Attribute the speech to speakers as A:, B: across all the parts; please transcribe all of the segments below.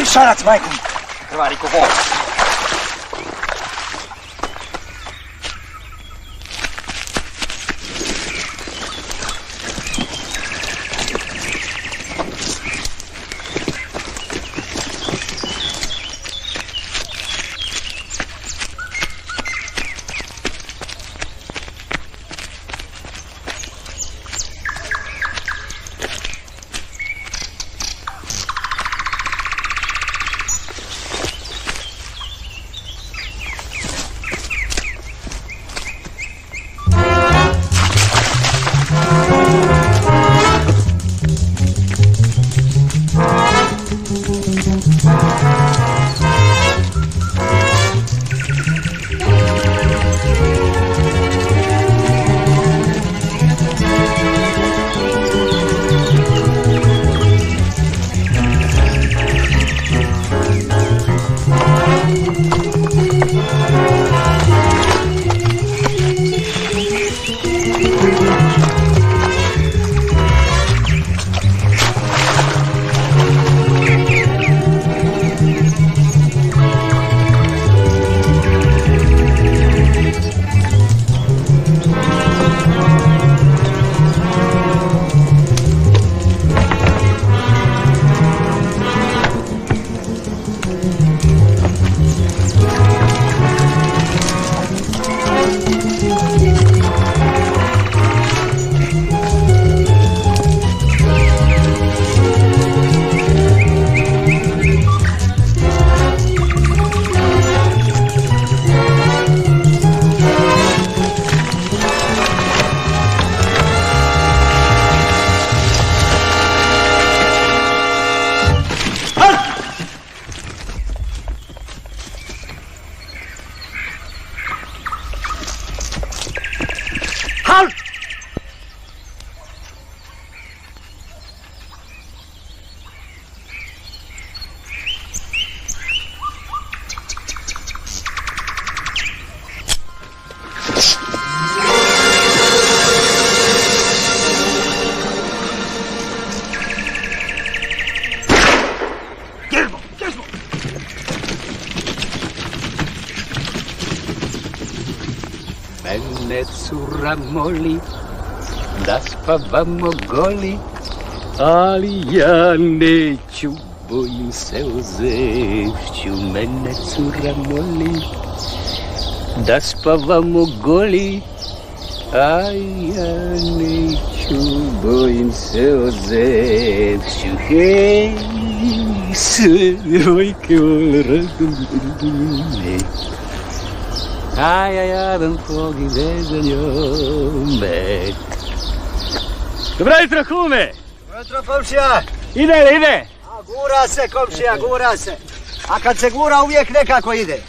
A: šarac, majku! Krvari ko vol.
B: Mene cura moli da spavamo goli, ali ja neću, bojim se o Zešću. Mene cura moli da spavamo goli, a ja neću, bojim se o Zešću. Hej, sve djevojke vole razumne, a ja jadan pogide za njome. Dobro jutro, kume!
A: Dobro jutro, komšija!
B: Ide li, ide?
A: A gura se, komšija, gura se. A kad se gura, uvijek nekako ide.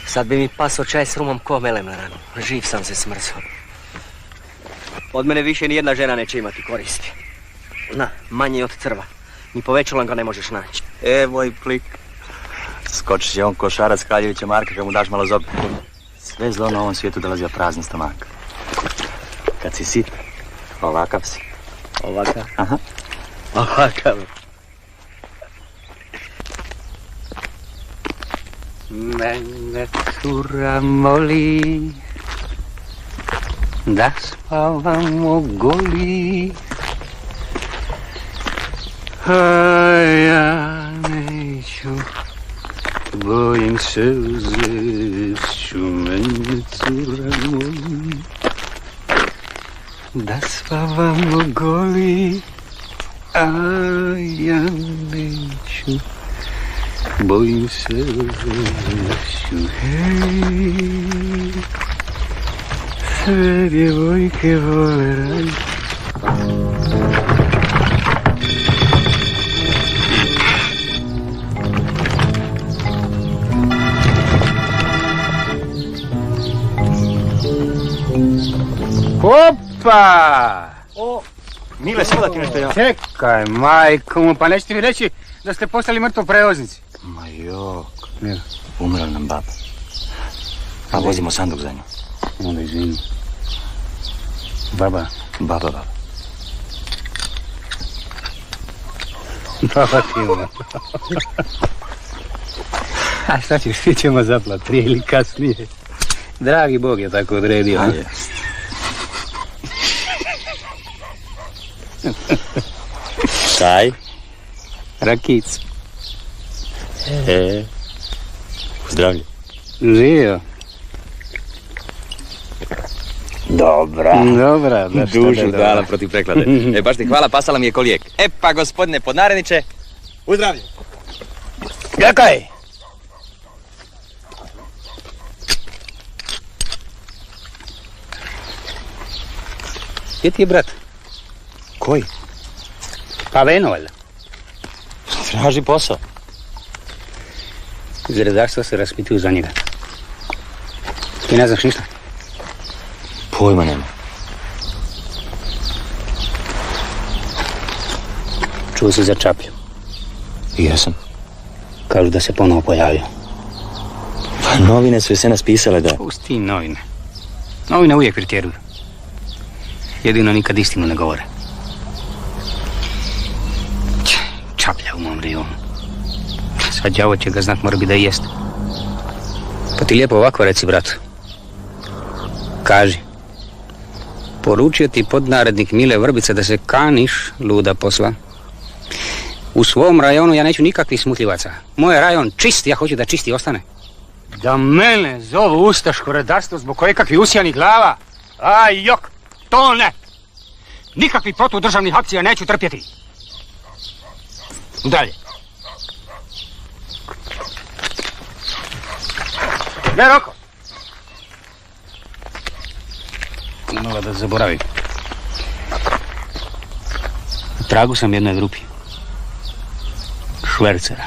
C: Sad bi mi paso čaj s rumom ko melem na ranu. Živ sam se smrzao. Od mene više ni jedna žena neće imati koristi. Na, manje od crva. Ni povećalan ga ne možeš naći.
D: Moj plik. Skočiš je on košarac Kraljevića Marka kad mu daš malo zobe. Sve zlo na ovom svijetu dolazi od prazna stomaka. Kad si sit, ovakav si.
C: Ovakav?
D: Aha.
C: Ovakav. Mene cura moli da spavamo goli, a ja neću, bojim se uzešću. Mene cura moli da spavamo goli, a ja neću, bojim se uzešću. Hej, sve djevojke vole raj.
B: Opa!
A: O, Mile, samo da ti nešto ja.
B: Čekaj, majko mu, pa nećete mi reći da ste postali mrtvo prevoznici.
D: Ma jok,
B: Ja.
D: umrla nam baba. A vozimo sanduk za nju.
B: Onda izvini. Baba.
D: Baba.
B: Baba ti ima. A šta ćeš, svi ćemo zaplat, prije ili kasnije. Dragi Bog je tako odredio.
D: A
B: ne?
D: je. Kaj?
B: Rakic.
D: Zdravlje.
B: Živio.
D: Dobra.
B: Dobra, da šta
D: Dušu
B: da
D: dala
B: dobra.
D: protiv preklade. Baš ti hvala, pasala mi je ko lijek. Pa gospodine podnaredniče, uzdravlje.
B: Čekaj! Gdje ti je brat?
D: Koji?
B: Pa Veno, valjda.
D: Traži posao.
B: Iz redarstva se raspituju za njega. Ti ne znaš ništa?
D: Pojma nema.
B: Čuo si za Čaplju.
D: Jesam.
B: Kažu da se ponovo pojavio.
D: Pa novine su se nas pisale da...
B: Pusti novine. Novine uvijek pretjeruju. Jedino nikad istinu ne govore. Čaplja u mom rejonu. Sad đavo će ga znat, mora bi da i jeste. Pa ti lijepo ovako reci, bratu. Kaži. Poručio ti podnarednik Mile Vrbica da se kaniš, luda posla. U svom rajonu ja neću nikakvih smutljivaca. Moj je rajon čist, ja hoću da čisti ostane. Da mene zovu ustaško redarstvo zbog kojekakvih usijanih glava? Aj, jok, to ne! Nikakvih protudržavnih akcija neću trpjeti. Dalje. Ne, Roko! Malo da zaboravim. U tragu sam jednoj grupi. Švercera.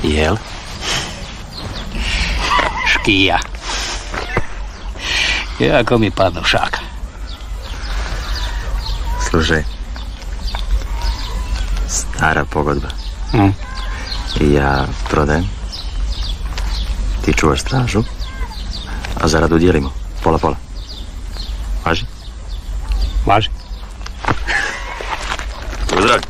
D: Jel?
B: Škija. Jako mi padno šaka.
D: Slušaj. Stara pogodba. Ja prodajem. Ti čuvaš stražu. A zaradu dijelimo. Pola. Važi?
B: Važi.
D: Pozdrav.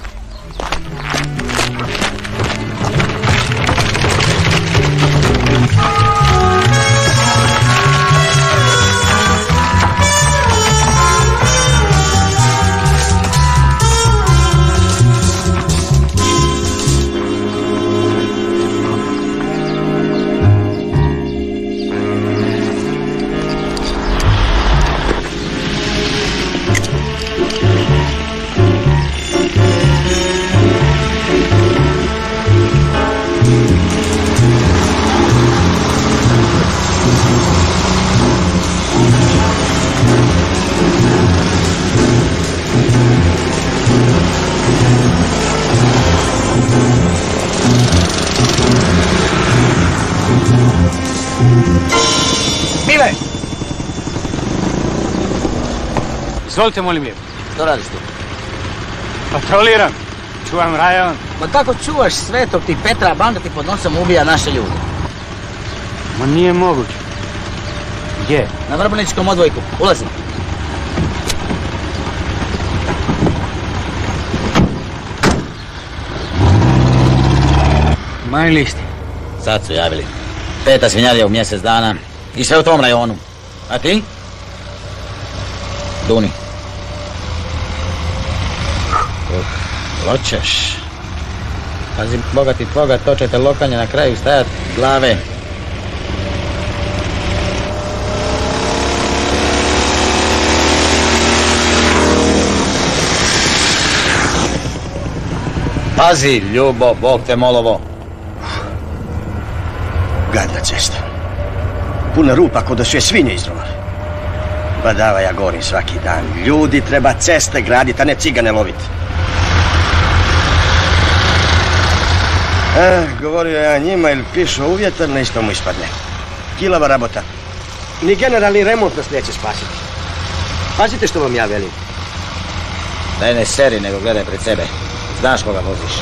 B: Izvolite, molim lijepo.
E: Što radiš tu?
B: Patroliram. Čuvam rajon.
E: Ma kako čuvaš Svetog ti Petra, banda ti pod nosom ubija naše ljude?
B: Ma nije moguće. Gdje?
E: Na Vrbničkom odvojku. Ulazim.
B: Mani listi.
E: Sad su javili. 5. svinjarija u mjesec dana. I sve u tom rajonu. A ti? Duni. Hoćeš. Pazi, Boga ti tvoga, to će te lokanje na kraju stajat glave. Pazi, Ljubo, Bog te molovo.
A: Gadna cesta. Puna rupa ko da su je svinje izrovali. Badava, ja govorim svaki dan. Ljudi treba ceste graditi, a ne cigane loviti. Govorio ja njima ili pišu uvjetar, na isto mu ispadne. Kilava rabota. Ni generalni remont nas neće spasiti. Pazite što vam ja velim.
E: Daj ne seri, nego gledaj pred sebe. Znaš koga voziš.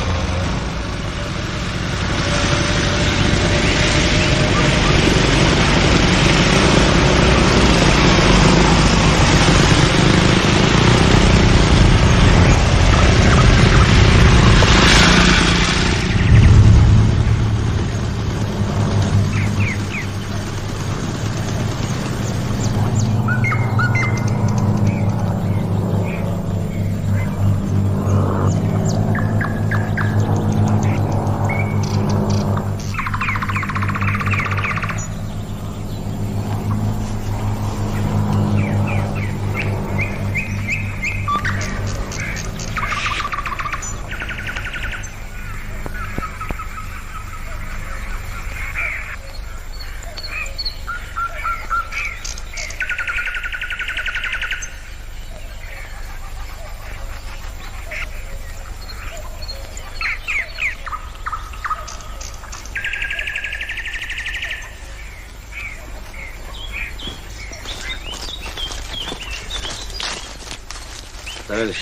E: Šta vidiš?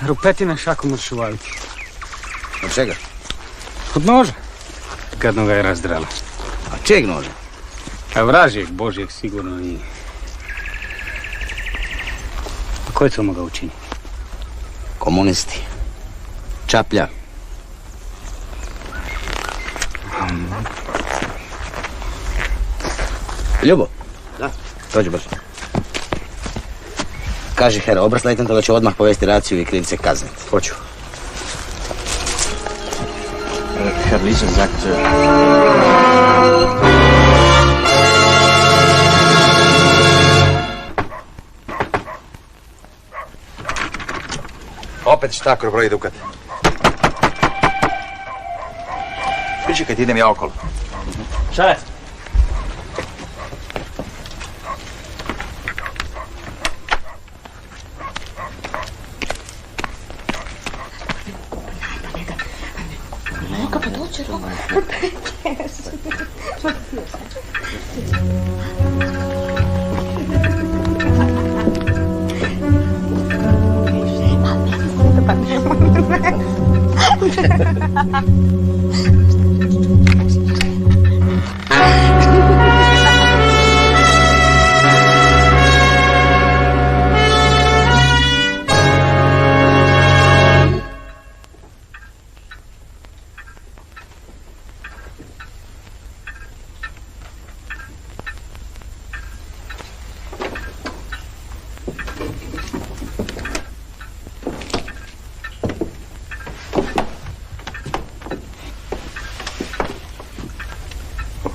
B: Rupetine šakom odšuvajući.
E: Od čega?
B: Od noža. Gadno ga je razdralo.
E: A čeg noža?
B: A vražijeg Božijeg sigurno nije. A ko je to mogao učiniti?
E: Komunisti. Čaplja. Ljubo.
A: Da?
E: Dođi brzo. Kaži Herr Oberstleutnant da će odmah povesti raciju i krivce kazniti.
A: Hoću. Herr Liese sagt...
D: Opet štakor broji dukat. Pričekaj, idem ja okolo.
C: Šta je?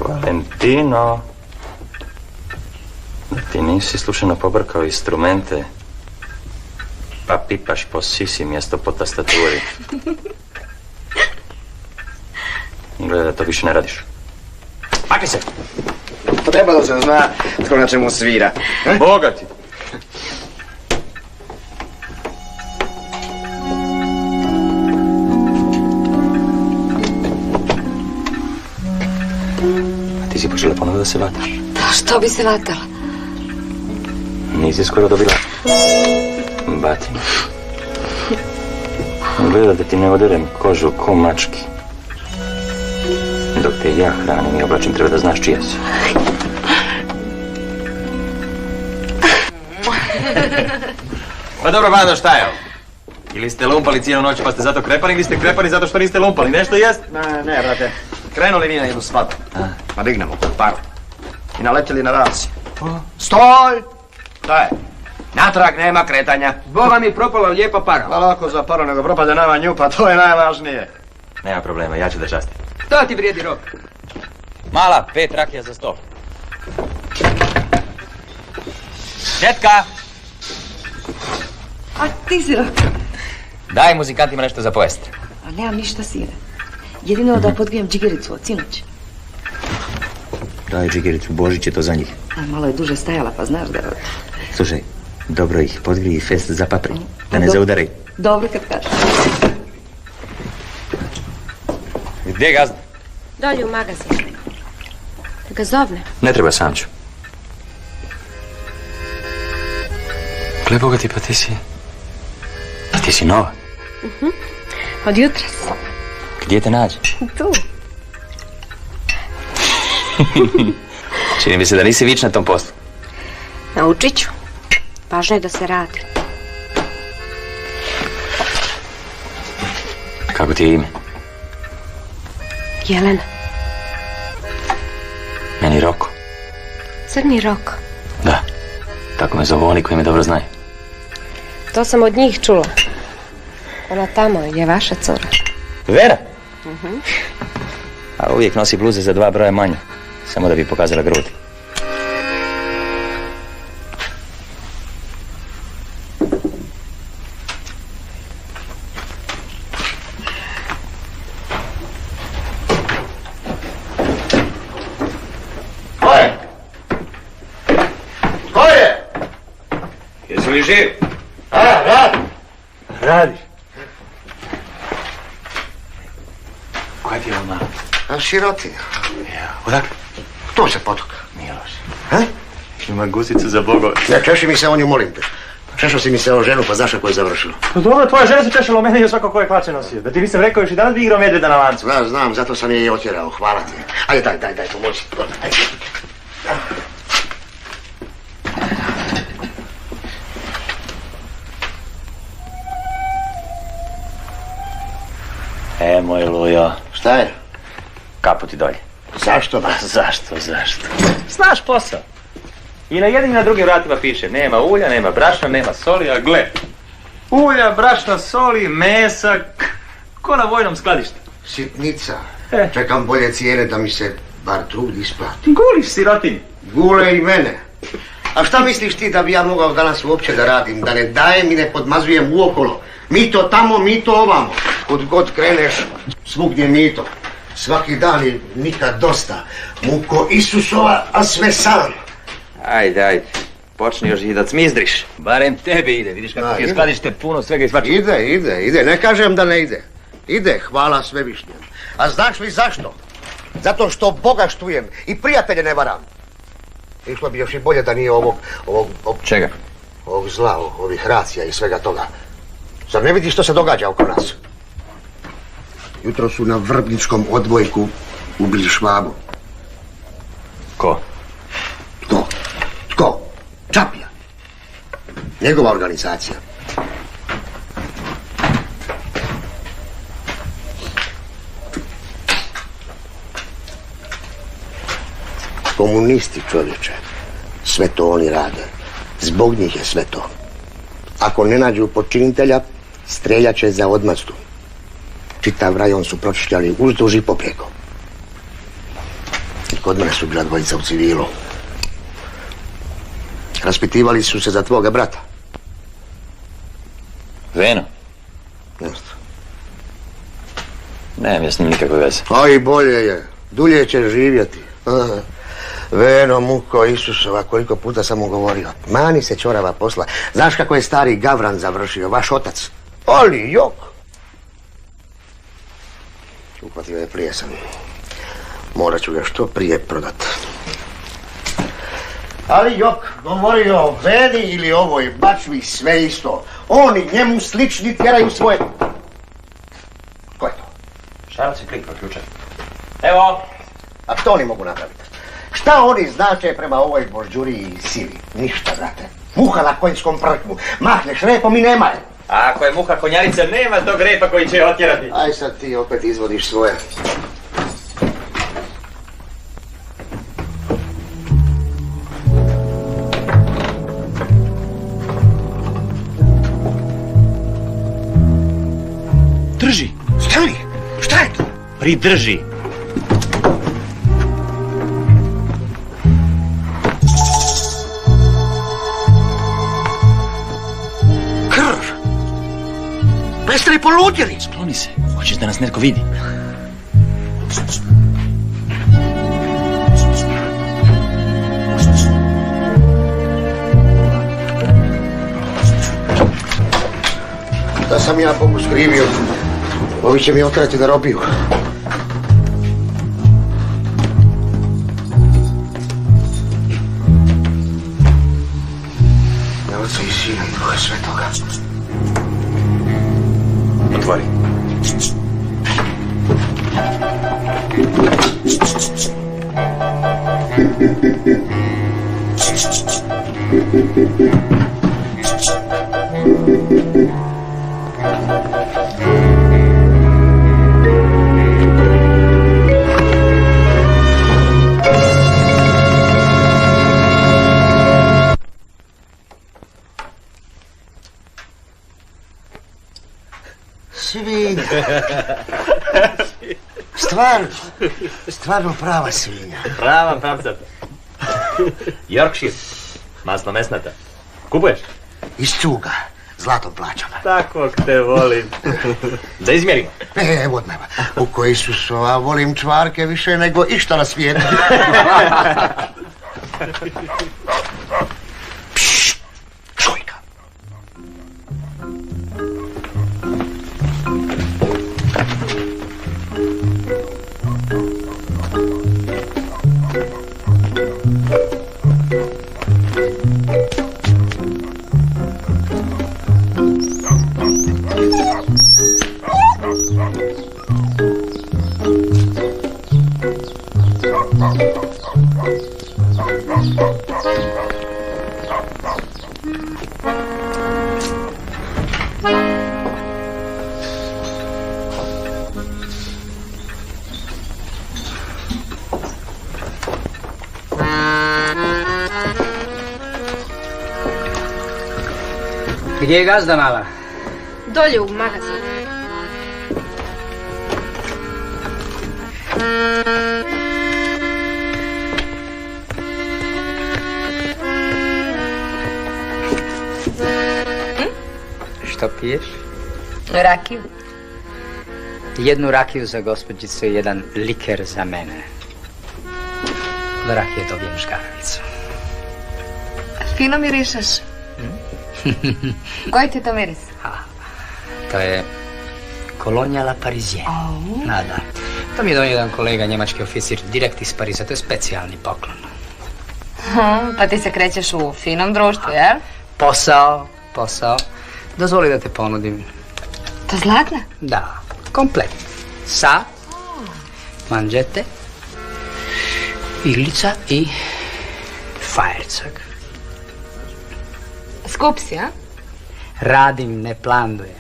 D: Valentino, da ti nisi slučajno pobrkao instrumente, pa pipaš po sisi mjesto po tastaturi. Gledaj da to više ne radiš. Makni se!
A: Trebalo se zna tko na čemu svira.
D: Boga ti! Ti si počela ponovno da se vataš.
F: Pa što bi se vatala?
D: Nisi skoro dobila. Bati. Gleda da ti ne oderem kožu ko mački. Dok te ja hranim i oblačim, treba da znaš čija si. Pa dobro, Bado, šta je ovo? Ili ste lumpali cijelu noć pa ste zato krepani, ili ste krepani zato što niste lumpali? Nešto jest?
A: Ne, brate. Krenuli mi na jednu svadbu. Pa dignemo kod paru. I naletili na ras. Stoj! Šta je? Natrag nema kretanja.
B: Boga mi propala lijepa para.
A: Pa lako za paru nego propade nama nju, pa to je najvažnije.
D: Nema problema, ja ću da častim.
B: To ti vrijedi rok.
D: Mala, 5 rakija za 100. Četka!
F: A ti si Rok.
D: Daj muzikantima nešto za pojest.
F: A nemam ništa sine. Jedino da podgrijem džigericu od sinoć.
D: Daj džigericu, Božić je to za njih.
F: A malo je duže stajala, pa znaš da...
D: Slušaj, dobro ih podgrij i fest za papri, da ne zaudaraj.
F: Dobro kad kažeš.
D: Gdje je gazda?
G: Dolje u magazin. Da ga zovne.
D: Ne treba, sam ću. Gle, Boga ti, pa ti si... Ti si nova.
G: Od jutros.
D: Gdje te nađe?
G: Tu.
D: Čini mi se da nisi vič na tom poslu.
G: Naučit ću. Važno je da se radi.
D: Kako ti je ime?
G: Jelena.
D: Meni Roko.
G: Crni Roko.
D: Da, tako me zovu oni koji me dobro znaju.
G: To sam od njih čula. Ona tamo je vaša cura.
D: Vera? A uvijek nosi bluze za 2 broja manje. Samo da bi pokazala grudi.
A: Ko je?
D: Jesi li živ?
A: Radi.
D: Radiš. Koja ti je ona?
A: A široti.
D: Odakle?
A: To se potoka.
D: Nije loše.
A: Ha?
D: Ima gusicu za bogove.
A: Ne, češi mi se o nju, molim te. Češao si mi se o ženu, pa znaš kako je završilo.
H: Pa dobro, tvoja žena se češala o mene i o svako ko je klače nosio. Da ti nisam rekao još i danas bi igrao medvjeda na lancu.
A: Znam, zato sam je i otjerao, hvala ti. Ajde, daj, pomoći. Ajde.
D: Moj Lujo.
A: Šta je?
D: Kapu ti dolje.
A: Zašto ba?
D: Zašto? Znaš posao. I na jednim i na drugim vratima piše nema ulja, nema brašna, nema soli, a gle. Ulja, brašna, soli, mesa, ko na vojnom skladištu.
A: Sitnica. Čekam bolje cijene da mi se bar trud isplati.
D: Guliš, sirotinji.
A: Gule i mene. A šta misliš ti da bi ja mogao danas uopće da radim? Da ne dajem i ne podmazujem uokolo. Mito tamo, mito ovamo. Kud god kreneš, svugdje mito. Svaki dan i nikad dosta. Muko Isusova, a sve sam.
D: Ajde. Počni još i da cmizdriš. Barem tebi ide, vidiš kako ti je skladište puno svega i svačega.
A: Ide. Ne kažem da ne ide. Ide, hvala Svevišnjem. A znaš li zašto? Zato što Boga štujem i prijatelje ne varam. Išlo bi još i bolje da nije ovog
D: Čega?
A: ovog zla, ovih racija i svega toga. Zar ne vidiš što se događa oko nas? Jutro su na Vrbničkom odbojku ubili Švabu.
D: Ko?
A: Tko? Čapija. Njegova organizacija. Komunisti, čovječe. Sve to oni rade. Zbog njih je sve to. Ako ne nađu počinitelja, streljat će za odmazdu. Čitav rajon su pročišćali uzduž i poprijeko. I kod mene su bila 2 u civilu. Raspitivali su se za tvoga brata.
D: Veno?
A: Nešto.
D: Nemam ja s njim nikakve veze.
A: A i bolje je. Dulje će živjeti. Veno, muko Isusova, koliko puta sam mu govorio. Mani se čorava posla. Znaš kako je stari Gavran završio, vaš otac? Ali jok. Uhvatio je plijesan. Morat ću ga što prije prodat. Ali jok, govorio o Veni ili ovoj bačvi, sve isto. Oni njemu slični tjeraju svoje... Ko je to?
D: Šarac i klik ključa. Evo!
A: A što oni mogu napraviti? Šta oni znače prema ovoj božđuri i sili? Ništa, brate. Muha na konjskom prknu. Mahneš repom i nema je.
D: A ako je muha konjarica, nema tog repa koji će je otjerati.
A: Aj sad ti opet izvodiš svoje.
H: Drži!
A: Stani! Šta je to?
H: Pridrži!
A: Krv! Pa jeste li poludjeli?
H: Skloni se, hoćeš da nas netko vidi.
A: Da sam ja Bogu skrivio, ovi će mi otrati na robiju. Na Oca i Sina i Duha Svetoga.
D: Otvori.
A: Svinja. Stvarno prava svinja.
D: Prava pravcata. Yorkshire. Masno mesnata. Kupuješ?
A: Iz cuga. Zlatom plaćama.
D: Tako te volim. Da izmjerimo.
A: Evo odmah. U koji su sova, volim čvarke više nego išta na svijetu. Pšš, čujka.
B: Gdje je gazda mala?
G: Dolje u magazinu.
B: Što piješ?
F: Rakiju.
B: Jednu rakiju za gospođicu i jedan liker za mene. Od rakije dobijem škaravicu.
F: Fino mirišeš. Koji ti je to miris?
B: To je Kolonjala Parizije. Da. To mi je donio jedan kolega, njemački oficir, direkt iz Pariza. To je specijalni poklon.
F: Pa ti se krećeš u finom društvu, jel?
B: Posao. Dozvoli da te ponudim.
F: To zlatna?
B: Da, komplet. Sa, manđete, iglica i fajercag.
F: Skup si, a?
B: Radim, ne plandujem.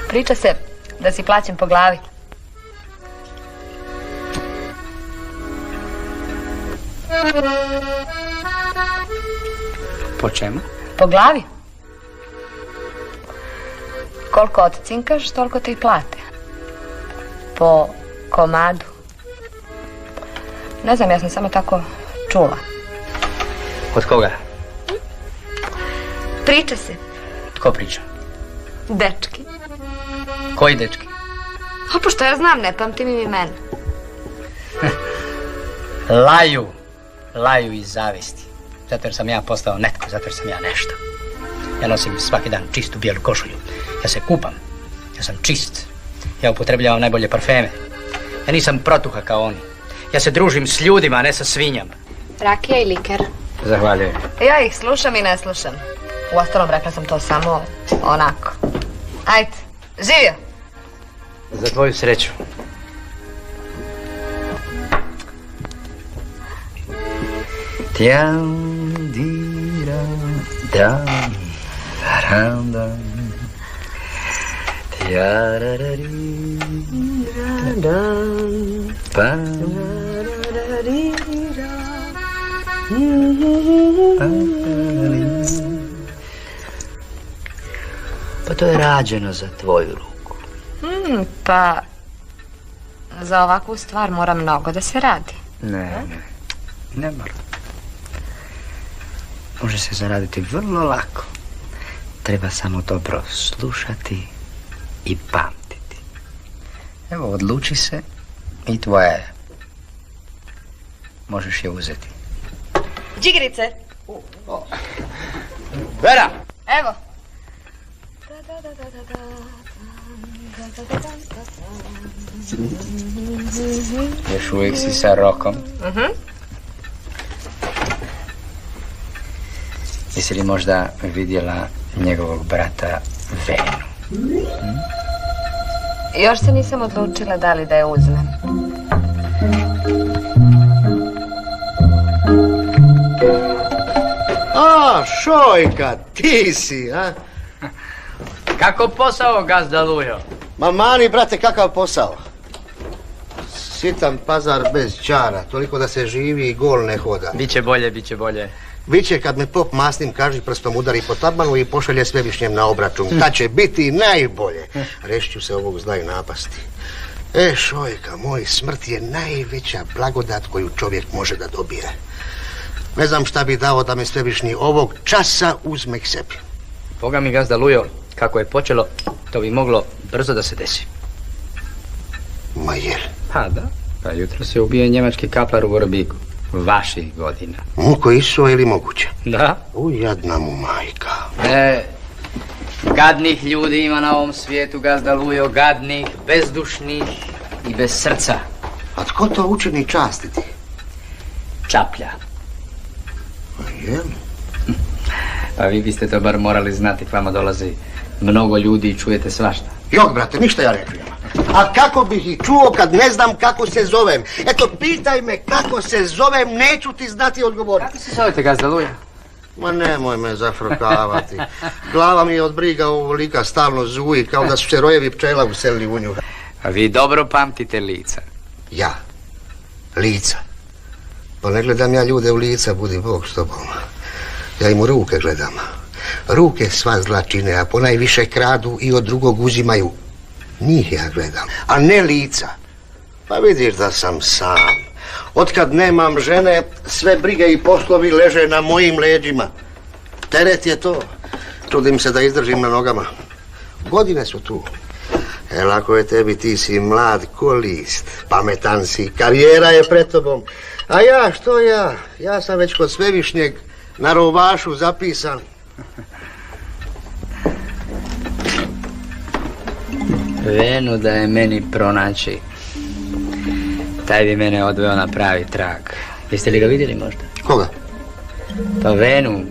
F: Priča se da si plaćen po glavi.
B: Po čemu?
F: Po glavi. Koliko odcinkaš, toliko te i plate. Po komadu. Ne znam, ja sam samo tako čula.
B: Od koga?
F: Priča se.
B: Tko priča?
F: Dečki.
B: Koji dečki?
F: A pošto ja znam, ne pamtim im imena.
B: Laju iz zavisti. Zato jer sam ja postao netko, zato jer sam ja nešto. Ja nosim svaki dan čistu bijelu košulju. Ja se kupam. Ja sam čist. Ja upotrebljavam najbolje parfeme. Ja nisam protuha kao oni. Ja se družim s ljudima, a ne sa svinjama.
G: Rakija i liker.
E: Zahvaljujem.
I: Ja ih slušam i ne slušam. Uostalom, rekla sam to samo onako. Ajde, živio!
E: Za tvoju sreću. Pa to je rađeno za tvoju ruku.
I: Pa, za ovakvu stvar mora mnogo da se radi.
E: Ne mora. Može se zaraditi vrlo lako. Treba samo dobro slušati i pamtiti. Evo, odluči se i tvoja je. Možeš je uzeti.
I: Džigerice!
E: Vera!
I: Evo!
E: Još uvijek si sa Rokom. Jesi li možda vidjela njegovog brata Venu?
I: Još se nisam odlučila da li da je uzmem.
A: A, Šojka, ti si, a?
E: Kako posao, gazda Lujo?
A: Ma mani, brate, kakav posao? Sitan pazar bez čara, toliko da se živi i gol ne hoda.
E: Biće bolje, biće bolje.
A: Biće kad me pop masnim kaži prstom udari po tabanu i pošalje Svevišnjem na obračun. Ta će biti najbolje. Rešću se ovog znaju napasti. Šojka, moj, smrt je najveća blagodat koju čovjek može da dobije. Ne znam šta bi dao da me Svevišnji ovog časa uzme k sebi.
E: Boga mi, gazda Lujo, kako je počelo, to bi moglo brzo da se desi.
A: Ma jel?
E: Pa da. Pa jutro se ubije njemački kaplar u Vorobiku. Vaših godina.
A: Muko Isuo ili moguće?
E: Da?
A: Jadna mu majka.
E: Gadnih ljudi ima na ovom svijetu, gazda Lujo, gadnih, bezdušnih i bez srca.
A: A tko to učini častiti?
E: Čaplja.
A: Jel?
E: Pa vi biste to bar morali znati, k vama dolazi mnogo ljudi i čujete svašta.
A: Jok, brate, ništa ja ne čujem. A kako bih ih čuo kad ne znam kako se zovem? Eto, pitaj me kako se zovem, neću ti znati odgovoriti.
E: Kako se zovete, gazda Lujo?
A: Ma nemoj me zafrkavati. Glava mi je od briga ovolika, stalno zuji, kao da su se rojevi pčela uselili u nju.
E: A vi dobro pamtite lica.
A: Ja? Lica? Pa ne gledam ja ljude u lica, budi Bog s tobom. Ja im u ruke gledam. Ruke sva zla čine, a ponajviše kradu i od drugog uzimaju. Njih ja gledam, a ne lica. Pa vidiš da sam sam. Otkad nemam žene, sve brige i poslovi leže na mojim leđima. Teret je to. Čudim se da izdržim na nogama. Godine su tu. Lako je tebi, ti si mlad ko list. Pametan si, karijera je pred tobom. A ja, što ja? Ja sam već kod Svevišnjeg na rovašu zapisan.
E: Venu da je meni pronaći. Taj bi mene odveo na pravi trag. Jeste li ga vidjeli možda?
A: Koga?
E: Pa Venu,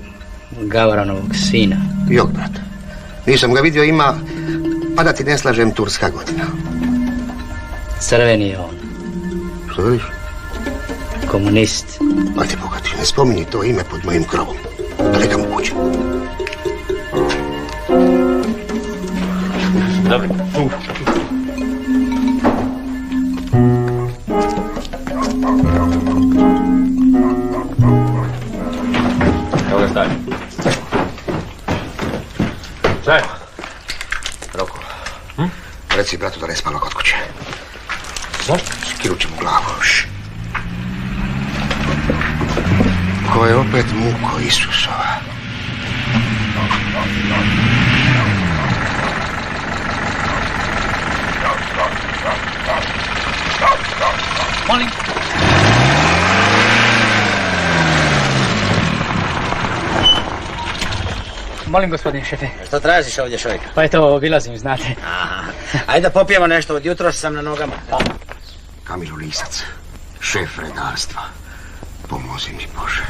E: Gavranovog sina.
A: Jok, brate. Nisam ga vidio, ima, pa da ti ne slažem, turska godina.
E: Crveni je on.
A: Što vidiš?
E: Komunist.
A: Ajde, Boga ti, ne spominji to ime pod mojim krovom. Da neka mu kuće.
D: Dobro. Evo ga stavim. Šta?
A: Roko, reci bratu da ne spava kod kuće.
D: Zašto?
A: Skinuće mu glavu. Ko je opet muko Isusova.
E: Molim. Molim, gospodine šefe. Što tražiš ovdje, Šojka?
G: Pa eto, obilazim, znate.
E: Aha. Ajde da popijemo nešto, od jutra sam na nogama.
A: Kamilu Lisac, šef redarstva. Pomozi mi, Bože.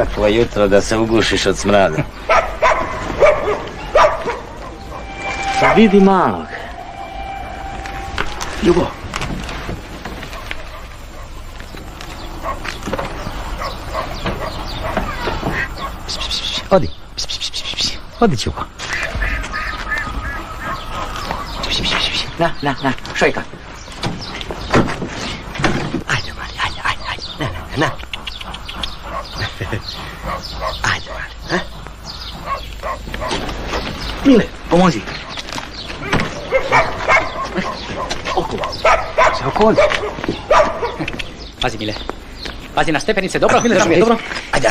C: Kakvo jutro da se ugušiš od smrada. Vidi malog. Ljubo. Odi. Odi, Ljubo. Na, šojka. Ajde, mali, ajde. Na. Ajde, mali, Mile, pomozi. Se okoli.
B: Pazi, Mile. Pazi na stepenice, dobro? Mile,
C: dobro. Ajde.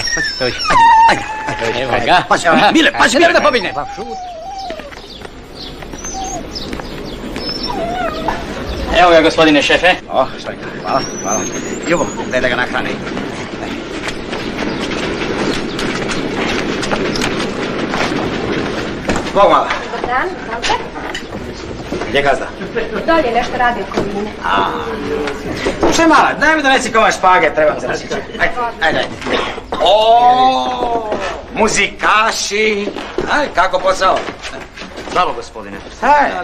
B: Evo ga.
C: Pazi, Mile, pazi,
B: da pobigne. Evo ga, gospodine šefe.
C: Šojka, hvala. Ljubo, daj da ga nahrani. Bog mala.
G: Dobar dan, znate?
C: Gdje gazda?
G: Dolje nešto radi oko mine.
C: Slušaj mala, daj mi donesi komad špage, trebam za nasići. Ajde. O, muzikaši. Kako posao? Bravo, gospodine.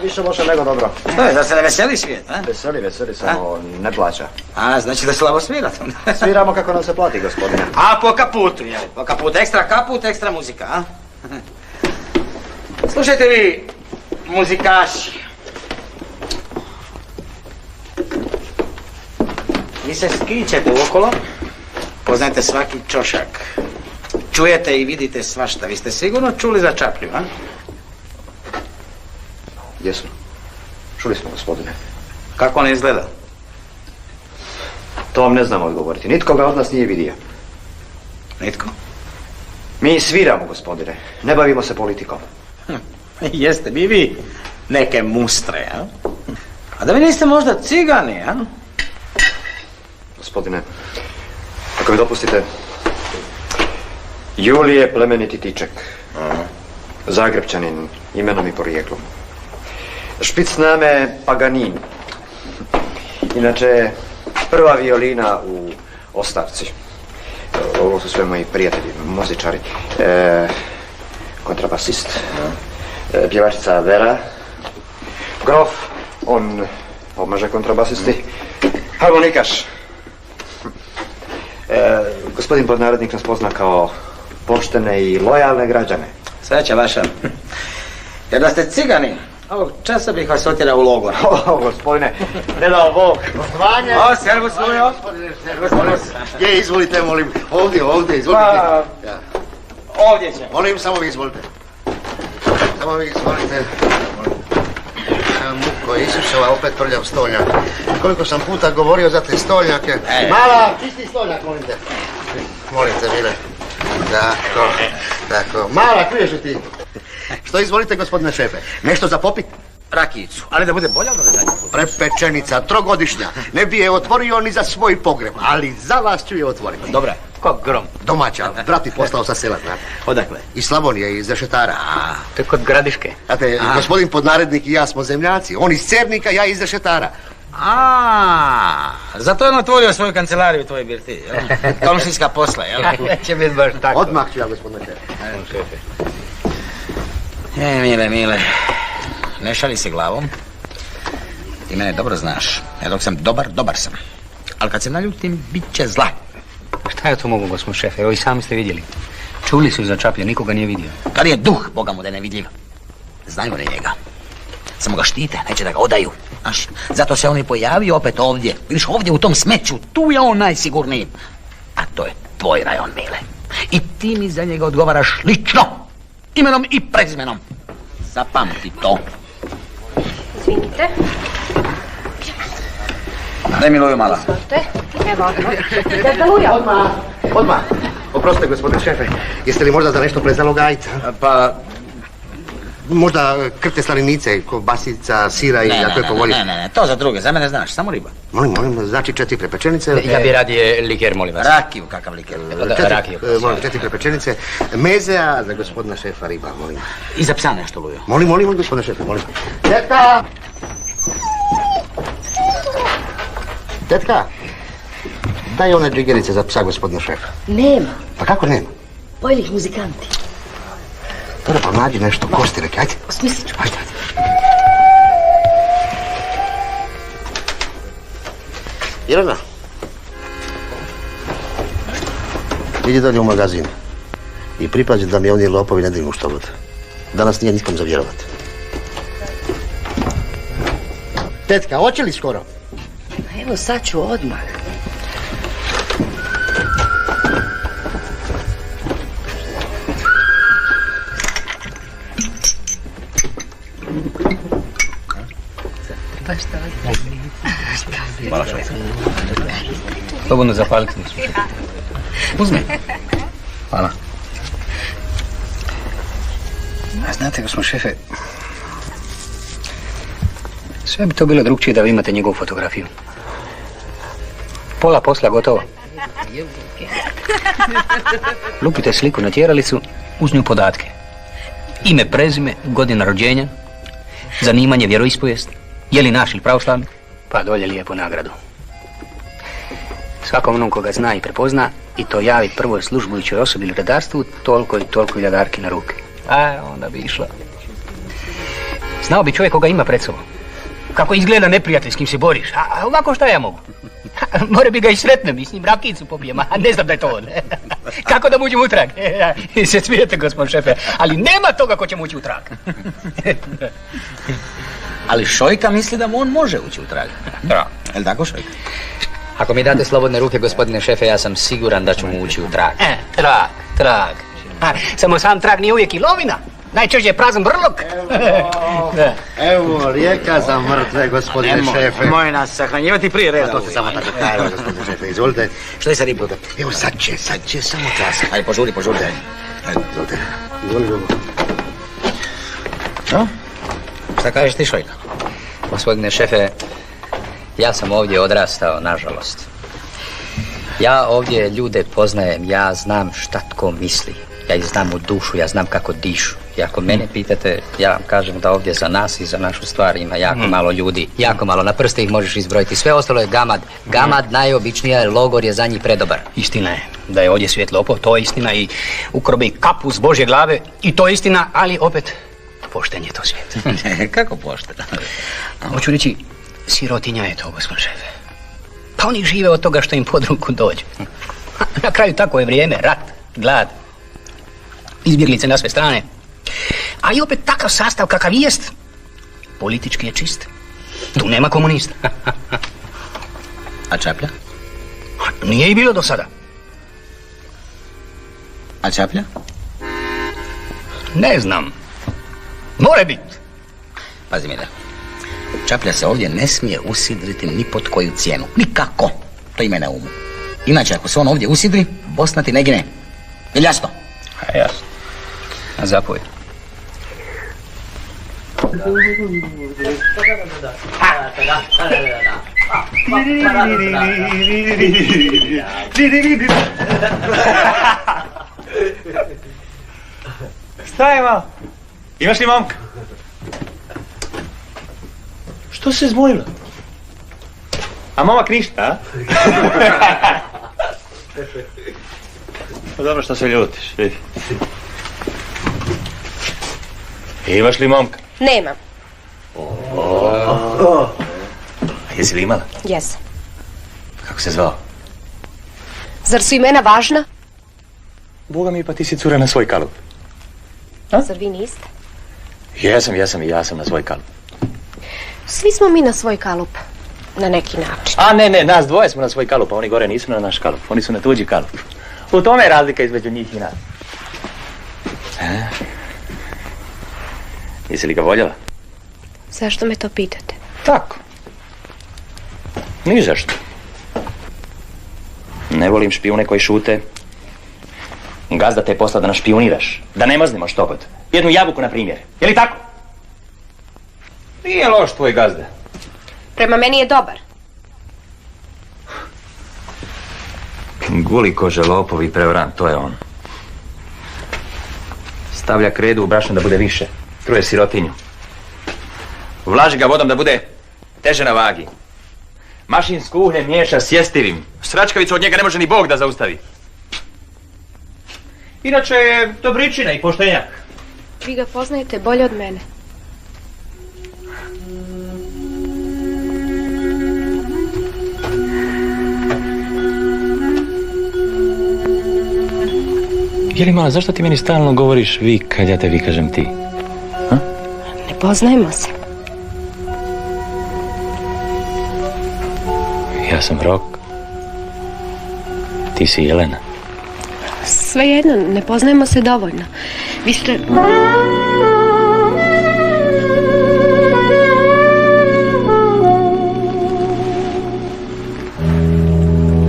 H: Više loše nego dobro.
C: Da se ne veseli svijet, a?
H: Veseli, samo ne plaća.
C: Znači da slabo svirate.
H: Sviramo kako nam se plati, gospodine.
C: A po kaputu, jel? Po kaputu, ekstra kaput, ekstra muzika, a? Slušajte vi, muzikaši. Vi se skićete okolo, poznajete svaki čošak. Čujete i vidite svašta. Vi ste sigurno čuli za Čaplju, a?
H: Jesmo. Čuli smo, gospodine.
C: Kako on izgleda?
H: To vam ne znamo odgovoriti. Nitko ga od nas nije vidio.
C: Nitko?
H: Mi sviramo, gospodine. Ne bavimo se politikom.
C: Jeste bi vi neke mustre, a? A da vi niste možda cigani, a?
H: Gospodine, ako mi dopustite, Julije plemeniti tiček. Zagrebčanin, imenom i porijeklom. Špicname Paganin. Inače, prva violina u Ostavci. Ovo su sve moji prijatelji, muzičari. Kontrabasist. Pjevačica Vera. Grof, on pomaže kontrabasisti. Harmonikaš. Gospodin podnarodnik nas pozna kao poštene i lojalne građane.
C: Sreća vaša. Jer da ste cigani, ovog časa bih vas otjerao u logor.
H: Gospodine, ne dao Bog.
A: Gostovanje.
C: Servus, Lujo.
A: Servus. Gdje, izvolite, molim. Ovdje, izvolite. Ja.
C: Ovdje će.
A: Molim, samo vi izvolite. Samo vi izvolite. Muko Isusova, opet prljav stolnjak. Koliko sam puta govorio za te stolnjake. Mala, čisti stolnjak, molim te. Molim te, Mile. Tako. Mala, čuješ li ti? Što izvolite, gospodine šefe? Nešto za popit?
C: Rakijicu, ali da bude bolja od ove zadnje.
A: Prepečenica, trogodišnja. Ne bi je otvorio ni za svoj pogreb, ali za vas ću je otvoriti.
C: Dobra, kog grom?
A: Domaća, brat mi poslao sa sela, znate.
C: Odakle?
A: Iz Slavonije, iz Rešetara.
C: To je kod Gradiške.
A: Znate, gospodin podnarednik i ja smo zemljaci. On iz Cernika, ja iz Rešetara.
C: Zato je on otvorio svoju kancelariju u tvojoj birti, jel? Komšijska posla, jel?
E: Će biti baš tako.
A: Odmah ću ja, gospodine šefe.
C: Mile, ne šali se glavom. Ti mene dobro znaš. Ja dok sam dobar sam. Ali kad se naljutim, bit će zla.
B: Šta ja to mogu, gospodin šefe? Evo i sami ste vidjeli. Čuli su za Čaplja, nikoga nije vidio.
C: Kad je duh, Boga mu da je nevidljiv. Znaju oni njega. Samo ga štite, neće da ga odaju. Znaš, zato se on i pojavio opet ovdje. Vidiš, ovdje u tom smeću, tu je on najsigurniji. A to je tvoj rajon, Mile. I ti mi za njega odgovaraš lično. Imenom i prezimenom. Zapamti to.
G: Izvinite.
C: Daj mi Luju mala.
G: Izvolite. Evo odmah. Da Luja.
A: Odmah. Oprostite, gospodine šefe. Jeste li možda za nešto prezalo gajca?
C: Pa...
A: Možda krte slaninice, kobasica, sira i ako je po volji.
C: Ne, to za druge, za mene znaš, samo riba.
A: Molim, znači 4 prepečenice.
B: Ja bi radije liker, molim vas.
C: Rakiju, kakav liker.
B: Rakiju.
A: Molim, 4 prepečenice. Mezea za gospodina šefa riba, molim.
C: I za psa nešto, Lujo.
A: Molim, gospodine šefe, molim. Tetka! Tetka! Daj one džigerice za psa, gospodina šefa.
F: Nema.
A: Pa kako nema?
F: Pojeli ih muzikanti.
A: Dobro, pa nađi nešto, kosti reke, ajde.
F: Osmislit ću.
A: Ajde. Jelena, idi dalje u magazin i pripazi da mi oni lopovi ne dignu što god. Danas nije nikom za vjerovat. Tetka, hoće li skoro?
F: Evo sad ću odmah.
B: Hvala šefe. Slobodno zapaliti. Uzmi. Hvala. A znate, gospodin šefe, sve bi to bilo drugčije da vi imate njegovu fotografiju. Pola posla gotovo. Lupite sliku na tjeralicu, uz nju podatke. Ime, prezime, godina rođenja, zanimanje, vjeroispovijest, je li naš ili pravoslavni, pa dolje lijepu nagradu. Svakom onom koga zna i prepozna i to javi prvoj službujućoj osobi ili redarstvu toliko i toliko iljadarki na ruke. A onda bi išlo. Znao bi čovjek koga ima pred sobom. Kako izgleda neprijatelj s kim se boriš. A ovako šta ja mogu? More bi ga i sretnem i s njim rakicu pobijem, a ne znam da je to on. Kako da mu uđem u trag? Se smijete, gospodin šefe, ali nema toga ko će mu ući u trag.
C: Ali Šojka misli da mu on može ući u trag.
B: Da.
C: Je li tako, Šojka?
B: Ako mi date slobodne ruke, gospodine šefe, ja sam siguran da ću mu ući u trag. Trag. Samo sam trag nije uvijek i lovina. Najčešće je prazan brlog.
A: Evo, rijeka za mrtve, gospodine šefe.
C: Nemoj nas sahranjivati prije reda.
A: To se samo tako kaže, gospodine šefe. Izvolite.
C: Što je sa ribom?
A: Evo, sad će samo čas.
C: Ajde, požuri.
A: Ajde, izvolite. Izvolite.
C: No? Šta kažeš ti, Šojka?
B: Gospodine šefe, ja sam ovdje odrastao, nažalost. Ja ovdje ljude poznajem, ja znam šta tko misli. Ja ih znam u dušu, ja znam kako dišu. I ako mene pitate, ja vam kažem da ovdje za nas i za našu stvar ima jako malo ljudi. Jako malo, na prste ih možeš izbrojiti. Sve ostalo je gamad. Gamad najobičnija, logor je za njih predobar. Istina je da je ovdje svijet lopov, to je istina, i ukrobi kapu s Božje glave, i to je istina, ali opet pošten je to svijet.
C: Kako pošten?
B: Hoću reći, sirotinja je to, gospodin šefe. Pa oni žive od toga što im pod ruku dođe. Na kraju tako je vrijeme, rat, glad, izbjeglice na sve strane. A i opet takav sastav kakav jest, politički je čist. Tu nema komunista.
C: A Čaplja?
B: Nije i bilo do sada.
C: A Čaplja?
B: Ne znam. More biti.
C: Pazi mi da. Čaplja se ovdje ne smije usidriti ni pod koju cijenu. Nikako. To ima na umu. Inače, ako se on ovdje usidri, Bosna ti ne gine. Je li jasno?
B: A jasno. A zapovjed.
D: Staj malo. Imaš li momka? Što se zbojila? A momak ništa, a? Pa dobro što se ljutiš, vidi. Imaš li momka?
G: Nemam.
D: Jesi li imala?
G: Jesam.
D: Kako se zvao?
G: Zar su imena važna?
D: Boga mi, pa ti si cura na svoj kalup.
G: Zar vi niste?
D: Jesam i ja sam na svoj kalup.
G: Svi smo mi na svoj kalup. Na neki način.
D: A ne, nas dvoje smo na svoj kalup, a oni gore nisu na naš kalup. Oni su na tuđi kalup. U tome je razlika između njih i nas. Jesi li ga voljela?
G: Zašto me to pitate?
D: Tako. Ni zašto. Ne volim špijune koji šute. Gazda te posla da nas špijuniraš. Da ne maznemo štogod. Jednu jabuku, na primjer. Je li tako? Nije loš tvoj gazda.
G: Prema meni je dobar.
D: Guli kože, lopov i preoran, to je on. Stavlja kredu u brašno da bude više. Truje sirotinju. Vlaži ga vodom da bude teže na vagi. Mašinsku uhlje miješa s jestivim. Sračkavicu od njega ne može ni Bog da zaustavi. Inače je dobričina i poštenjak.
G: Vi ga poznajete bolje od mene.
D: Jeli mala, zašto ti meni stalno govoriš vi kad ja tebi kažem ti?
G: Ne poznajemo se.
D: Ja sam Rok. Ti si Jelena.
G: Svejedno, ne poznajemo se dovoljno. Vi ste...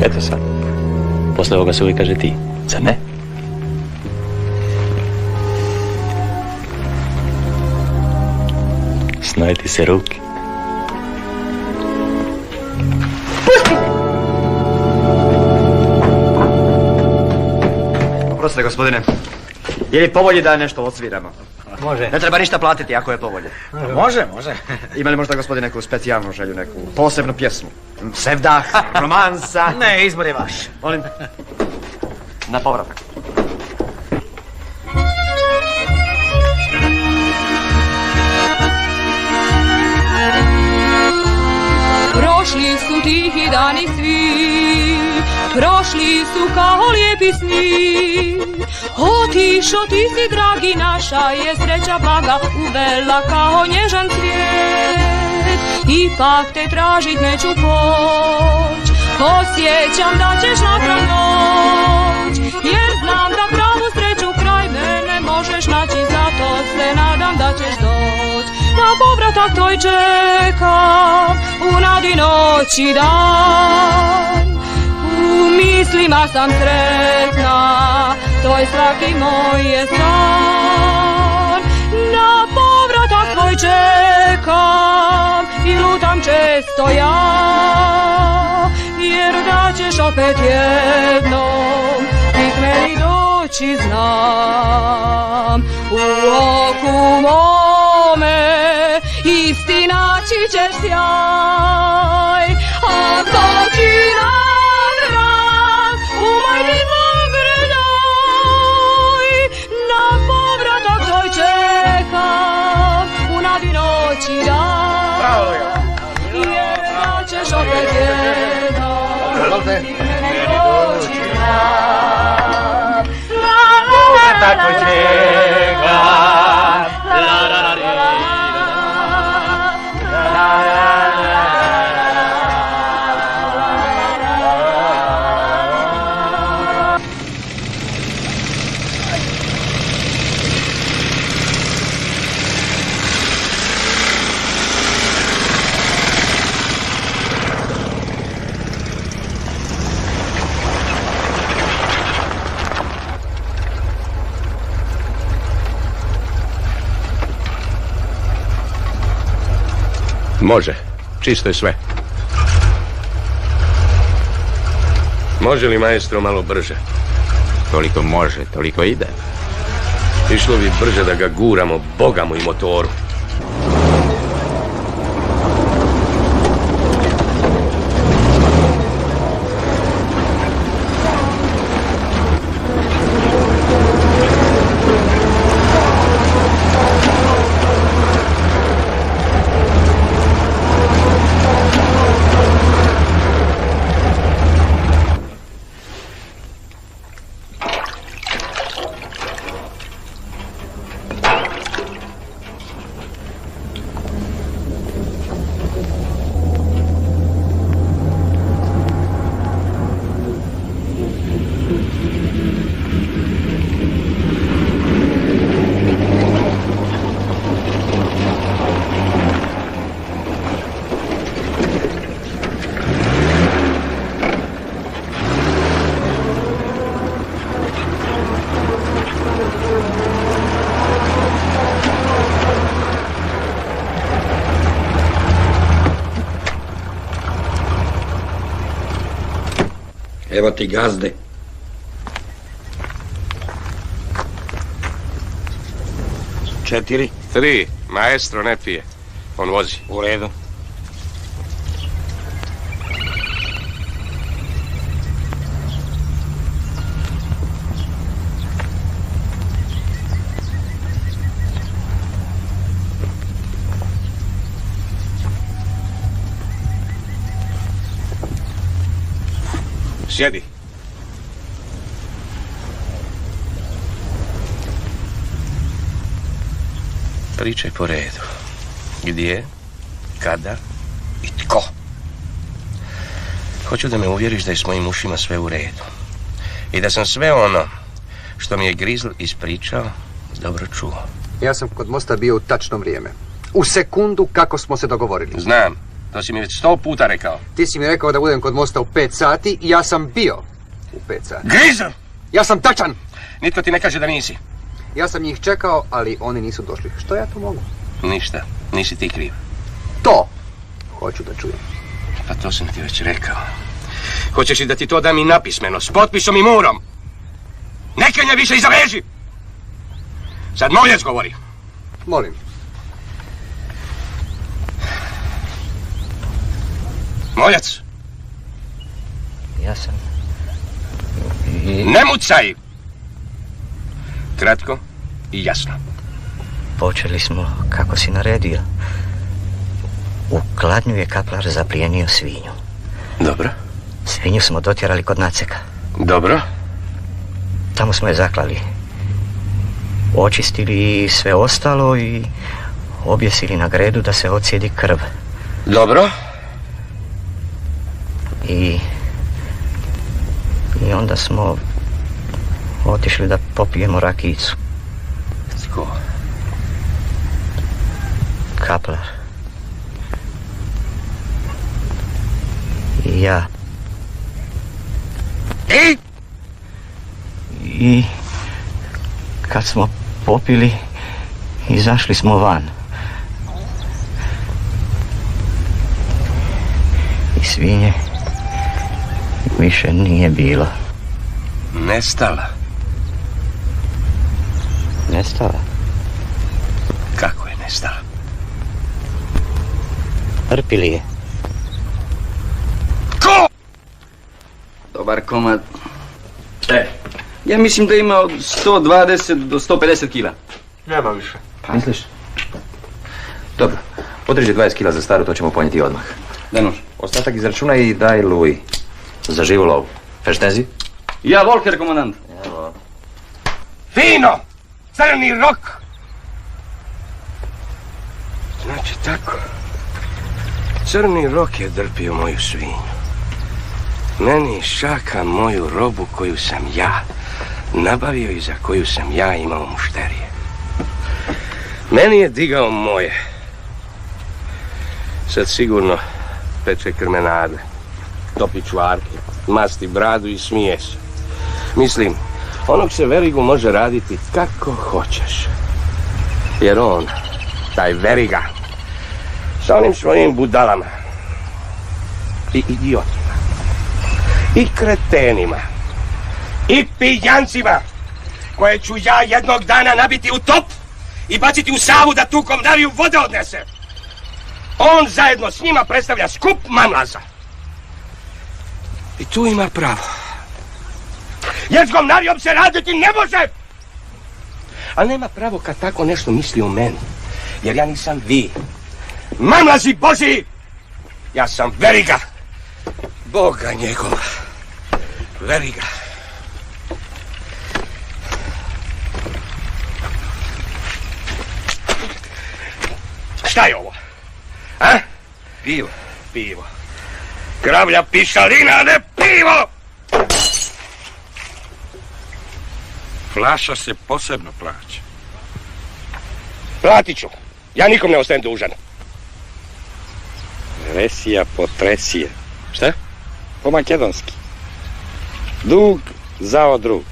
D: Eto sad. Posle ovoga se uvijek kaže ti. Zar ne? Snoje ti se ruke.
H: Oprostite, gospodine. Je li povolje da nešto odsviramo?
E: Može.
H: Ne treba ništa platiti ako je povolje.
E: Može.
H: Ima li možda, gospodine, neku specijalnu želju, neku posebnu pjesmu? Sevdah, romansa?
E: Ne, izbor je vaš.
H: Molim. Na povratak.
J: Prošli su tihi dani svi, prošli su kao lijepi sni. Otišo ti si, dragi, naša je sreća blaga uvela kao nježan cvijet. Ipak te tražit neću poć, osjećam da ćeš natrag doć. Jer znam da pravu sreću kraj mene možeš naći, zato se nadam da ćeš doć. Na povratak tvoj čekam u nadi noć i dan. U mislima sam sretna, tvoj svaki moj je san. Na povratak tvoj čekam i lutam često ja. Jer da ćeš opet jednom bit meni doći znam. U oku mome isti naći ćeš sjaj, a to ti nagram u majki pogledaj. Na povratak tvoj čekam u nadi noći dan. Jer da ćeš opet jednom bit meni doći znam.
D: Tako čeka. La la la la.
K: Može, čisto je sve. Može li, maestro, malo brže?
B: Toliko može, toliko ide.
K: Išlo bi brže da ga guramo bogamo i motoru.
B: Evo ti gazde. Četiri.
K: 3, maestro ne pije. On vozi.
B: U redu.
K: Sjedi. Pričaj po redu. Gdje, kada i tko? Hoću da me uvjeriš da je s mojim ušima sve u redu. I da sam sve ono što mi je Grizl ispričao dobro čuo.
H: Ja sam kod mosta bio u tačno vrijeme. U sekundu kako smo se dogovorili.
K: Znam, to si mi već 100 puta rekao.
H: Ti si mi rekao da budem kod mosta u 5 sati i ja sam bio u 5 sati.
K: Grizl!
H: Ja sam tačan!
K: Nitko ti ne kaže da nisi.
H: Ja sam njih čekao, ali oni nisu došli. Što ja to mogu?
K: Ništa, nisi ti kriv.
H: To hoću da čujem.
K: Pa to sam ti već rekao. Hoćeš li da ti to dam i napismeno, s potpisom i murom? Neka nje više iza veži! Sad Moljec govori.
H: Molim.
K: Moljec!
E: Ja sam...
K: Ne mucaj! Kratko i jasno.
E: Počeli smo kako si naredio. U Kladnju je kaplar zaplijenio svinju.
K: Dobro.
E: Svinju smo dotjerali kod Naceka.
K: Dobro.
E: Tamo smo je zaklali. Očistili sve ostalo i objesili na gredu da se ocijedi krv.
K: Dobro.
E: I onda smo otišli da popijemo rakijicu.
K: Tko?
E: Kaplar. I ja. I kad smo popili, izašli smo van. I svinje više nije bilo.
K: Nestala.
E: Nestala?
K: Kako je nestala?
E: Rpili je.
K: Ko?
L: Dobar komad. Ja mislim da ima od 120 do 150 kila.
H: Nema više.
L: Misliš? Dobro, odreži 20 kila za staru, to ćemo ponijeti odmah. Daj nož. Ostatak izračunaj i daj Luji. Za živu lovu. Feštezi? Ja, Volker, komandant. Evo.
K: Fino! Crni rok! Znači tako. Crni rok je drpio moju svinju. Meni šaka moju robu koju sam ja nabavio i za koju sam ja imao mušterije. Meni je digao moje. Sad sigurno peče krmenade, topi čvarke, masti bradu i smije se. Mislim, onog se Verigu može raditi kako hoćeš. Jer on, taj Veriga, sa onim svojim budalama i idiotima i kretenima i pijancima koje ću ja jednog dana nabiti u top i baciti u Savu da tu komnariju vode odnese. On zajedno s njima predstavlja skup mamlaza. I tu ima pravo. Jer s komnarijom se raditi ne može! Ali nema pravo kad tako nešto misli o meni. Jer ja nisam vi. Mamlazi Božji! Ja sam Veriga. Boga njegova. Veriga. Šta je ovo? A?
L: Pivo.
K: Pivo. Kravlja pišarina, a ne pivo!
M: Flaša se posebno plaća.
K: Platit ću. Ja nikom ne ostajem dužan.
M: Resija potresije.
K: Šta?
M: Po makedonski. Dug zao drug.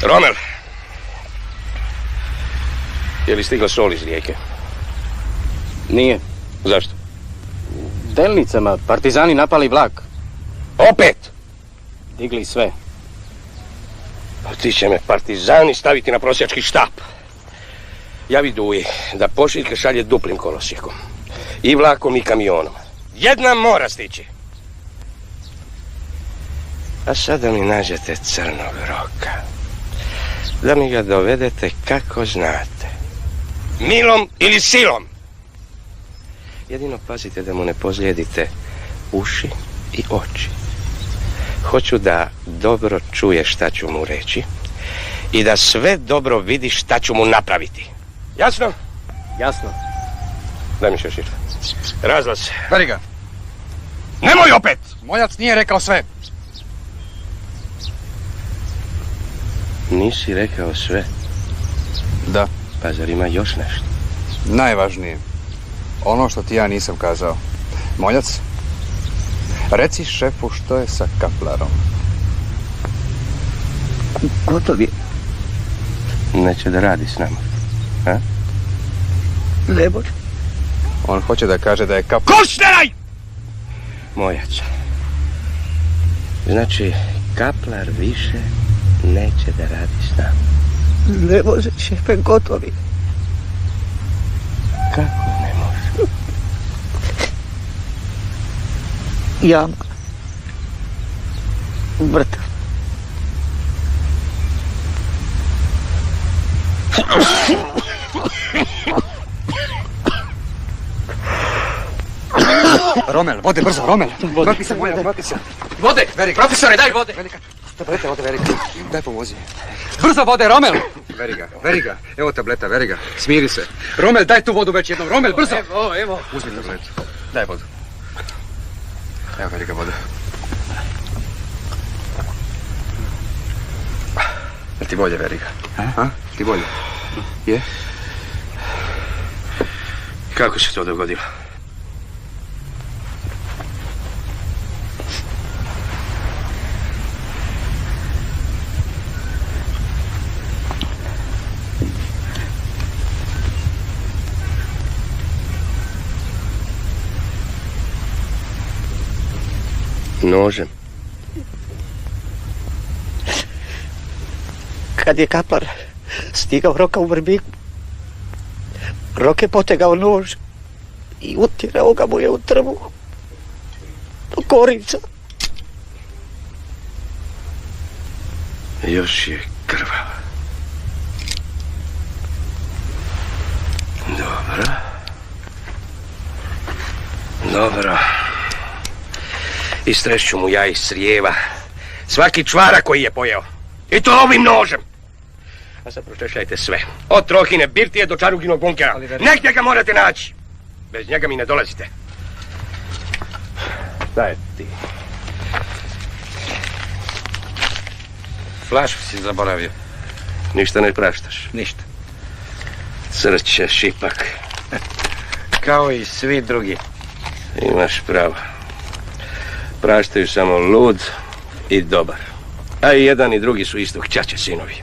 K: Romel. Je li stigla sol iz Rijeke?
L: Nije.
K: Zašto?
L: Delnicama, partizani napali vlak.
K: Opet?
L: Digli sve.
K: Pa ti će me partizani staviti na prosjački štap. Javi Duji da pošiljke šalje duplim kolosijekom. I vlakom i kamionom. Jedna mora stići. A sada mi nađete crnog roka. Da mi ga dovedete kako znate. Milom ili silom. Jedino pazite da mu ne pozlijedite uši i oči. Hoću da dobro čuje šta ću mu reći i da sve dobro vidi šta ću mu napraviti. Jasno?
H: Jasno.
K: Daj mi šešir. Razlaz.
L: Beri ga.
K: Nemoj opet!
L: Moljac nije rekao sve.
K: Nisi rekao sve.
L: Da.
K: Pa zar ima još nešto?
L: Najvažnije. Ono što ti ja nisam kazao. Moljac, reci šefu što je sa Kaplarom.
A: Gotov je.
K: Neće da radi s nama. A?
A: Ne može.
L: On hoće da kaže da je Kaplar...
K: Kušneraj! Moljac. Znači, Kaplar više neće da radi s nama.
A: Ne može, šefe, gotov je.
K: Kako ne može?
A: Jama. Mrtav.
L: Romel, vode, brzo, Romel. Mrpi se, Moljac, mrpi se. Vode, Verika. Profesore, daj vode. Velika. Tablete, vode, Verika. Daj pomozi. Brzo vode, Romel. Veri ga. Evo tableta, veri ga. Smiri se. Romel, daj tu vodu već jednom. Romel, brzo. Evo. Uzmi tabletu. Daj vodu. Evo, veri ga voda. Jel ti bolje, veri ga? A? Ti bolje? Je?
K: Kako se to dogodilo? Nožem.
A: Kad je Kaplar stigao Roka u Vrbiku, Rok je potegao nož i utirao ga mu je u trbuh do korica.
K: Još je krvava. Dobro. Istrešću mu ja iz crijeva svaki čvarak koji je pojeo. I to ovim nožem. A sad pročešljajte sve. Od Trohine birtije do Čaruginog bunkera. Negdje ga morate naći. Bez njega mi ne dolazite. Daj ti.
M: Flašu si zaboravio.
K: Ništa ne praštaš.
M: Ništa.
K: Crćeš ipak.
M: Kao i svi drugi.
K: Imaš pravo. Praštaju samo lud i dobar. A i jedan i drugi su istog ćaće sinovi.